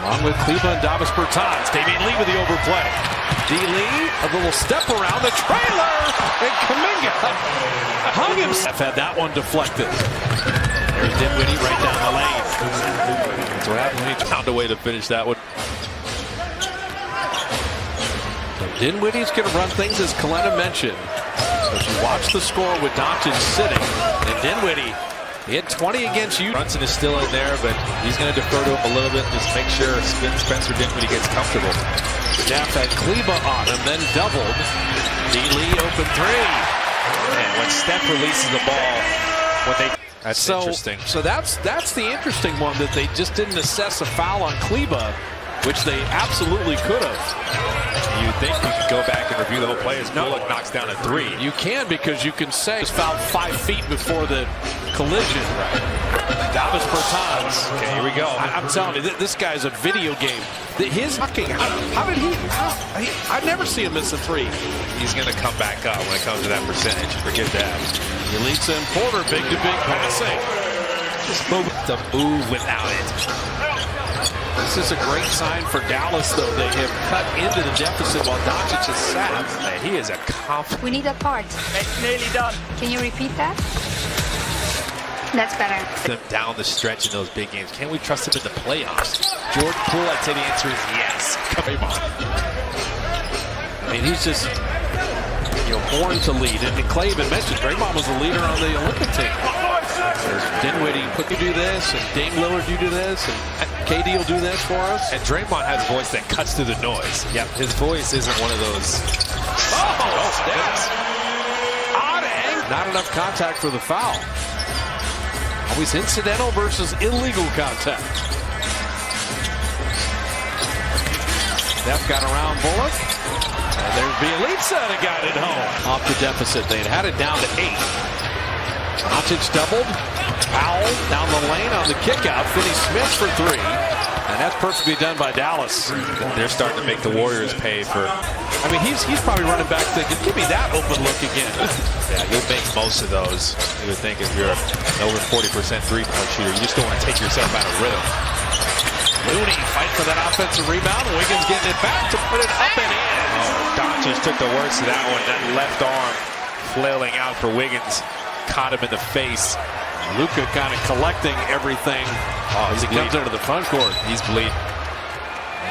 Along with Kleba and Davis Bertans. Damian Lee with the overplay. D. Lee, a little step around the trailer. And Kuminga hung himself. Had that one deflected. There's Dinwiddie right down the lane. That's what happened when he found a way to finish that one. So Dinwiddie's going to run things, as Kalena mentioned. So if you watch the score with Doncic sitting, and Dinwiddie, he had 20 against you. Brunson is still in there, but he's going to defer to him a little bit and just make sure Spencer Dinwiddie gets comfortable. Jeff had Kleba on him, then doubled. D. Lee open three. And when Steph releases the ball, that's interesting. So that's the interesting one, that they just didn't assess a foul on Kleba, which they absolutely could have. You think you could go back and review the whole play as Bullock knocks down a three. You can, because you can say it's fouled 5 feet before the collision. Davis Bertans. Okay, here we go. I'm telling you, this guy's a video game. His hucking, how did he? I've never seen him miss a three. He's going to come back up when it comes to that percentage. Forget that. Yalitza and Porter, big to big passing. Just move without it. This is a great sign for Dallas, though. They have cut into the deficit while Doncic is sat. Man, he is a confident. We need a part. It's nearly done. Can you repeat that? That's better. Them down the stretch in those big games. Can we trust him in the playoffs? Jordan Poole, I'd say the answer is yes. Come on. I mean, he's just, born to lead. And Clay even mentioned Draymond was a leader on the Olympic team. There's Dinwiddie, you do this, and Dame Lillard, you do this, and KD will do this for us. And Draymond has a voice that cuts through the noise. Yep, his voice isn't one of those. Odd angle. Not enough contact for the foul. Always incidental versus illegal contact. Steph got around Bullock. And there's Bielitsa that got it home. Off the deficit. They had it down to 8. Doncic doubled. Powell down the lane on the kickout. Finney-Smith for 3. And that's perfectly done by Dallas. They're starting to make the Warriors pay for. I mean, he's probably running back thinking, give me that open look again. Yeah, you'll make most of those. You would think if you're an over 40% three-point shooter, you just don't want to take yourself out of rhythm. Looney fight for that offensive rebound. Wiggins getting it back to put it up and in. Oh, Doncic took the worst of that one. That left arm flailing out for Wiggins. Caught him in the face. Luka kind of collecting everything as he comes into the front court. He's bleeding.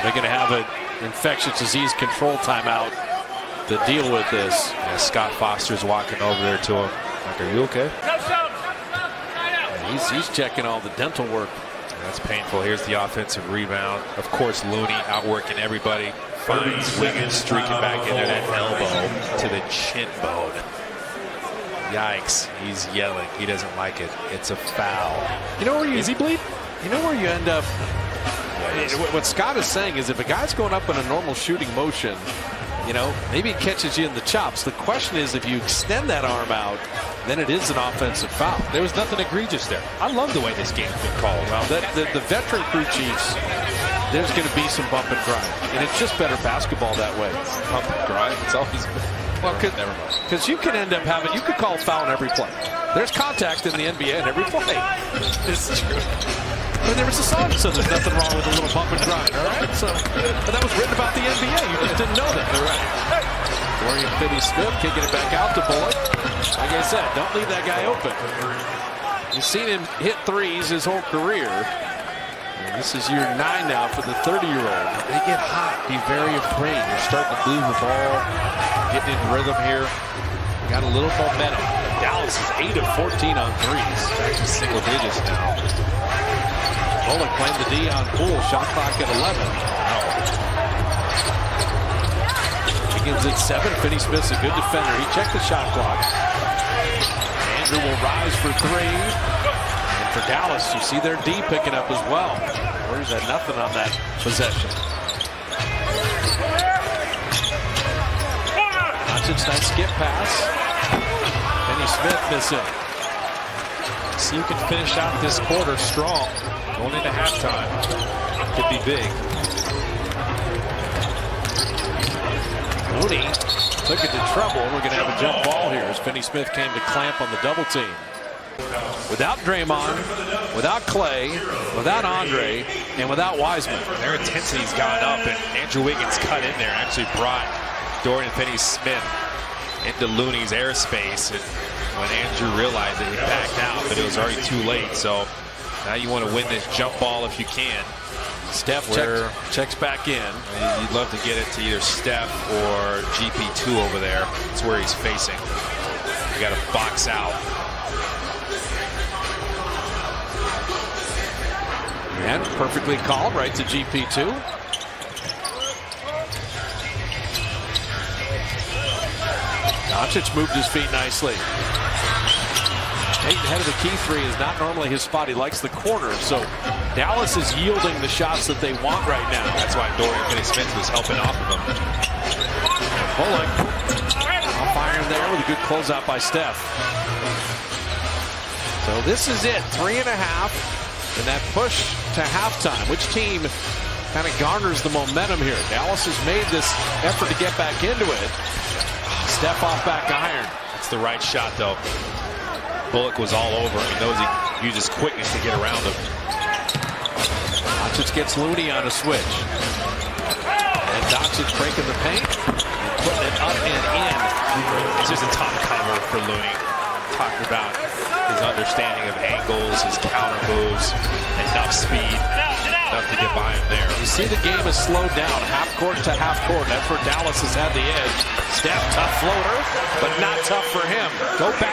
They're going to have an infectious disease control timeout to deal with this. Yeah, Scott Foster's walking over there to him. Like, are you okay? Yeah, he's checking all the dental work. That's painful. Here's the offensive rebound. Of course, Looney outworking everybody. Finds Wiggins streaking back in there, that elbow to the chin bone. Yikes. He's yelling. He doesn't like it. It's a foul. You know where you... Is he bleeding? You know where you end up... What Scott is saying is if a guy's going up in a normal shooting motion, maybe it catches you in the chops. The question is if you extend that arm out, then it is an offensive foul. There was nothing egregious there. I love the way this game's been called. Well, the veteran crew chiefs, there's going to be some bump and grind. And it's just better basketball that way. Bump and grind? It's always been. Well, because you can end up having, you could call a foul in every play. There's contact in the NBA in every play. It's true. But there was a song that said there's nothing wrong with a little bump and grind, all right? So, but that was written about the NBA. You just didn't know that. All right. Dorian Finney-Smith kicking it back out to Bullock. Like I said, don't leave that guy open. You've seen him hit threes his whole career. And this is year 9 now for the 30-year-old. They get hot. Be very afraid. They're starting to move the ball, getting in rhythm here. Got a little momentum. Dallas is 8 of 14 on threes. Back to single digits now. Bullock playing the D on Poole. Shot clock at 11. Wiggins at 7. Finney-Smith's a good defender. He checked the shot clock. Andrew will rise for 3. And for Dallas, you see their D picking up as well. Warriors had nothing on that possession. Doncic's nice skip pass. Finney-Smith missing. So you can finish out this quarter strong. Going into halftime. Could be big. Looney took it to trouble. We're going to have a jump ball here as Finney-Smith came to clamp on the double team. Without Draymond, without Clay, without Andre, and without Wiseman. Their intensity's gone up, and Andrew Wiggins cut in there and actually brought Dorian Finney-Smith into Looney's airspace. And when Andrew realized it, he backed out, but it was already too late. So now you want to win this jump ball if you can. Steph checks back in. You'd love to get it to either Steph or GP2 over there. That's where he's facing. You got to box out. And perfectly called right to GP2. Doncic moved his feet nicely. Payton head of the key three is not normally his spot. He likes the corner, so Dallas is yielding the shots that they want right now. That's why Dorian Finney-Smith was helping off of him. Bullock on fire in there with a good closeout by Steph. So this is it, 3.5, and that push to halftime. Which team kind of garners the momentum here? Dallas has made this effort to get back into it. Steph off back iron. That's the right shot, though. Bullock was all over him. He knows he used his quickness to get around him. Doncic gets Looney on a switch. And Doncic breaking the paint and putting it up and in. It's just a top cover for Looney. Talked about his understanding of angles, his counter moves, enough speed, enough to get by him there. You see the game has slowed down, half court to half court. That's where Dallas has had the edge. Steph, tough floater, but not tough for him. Go back.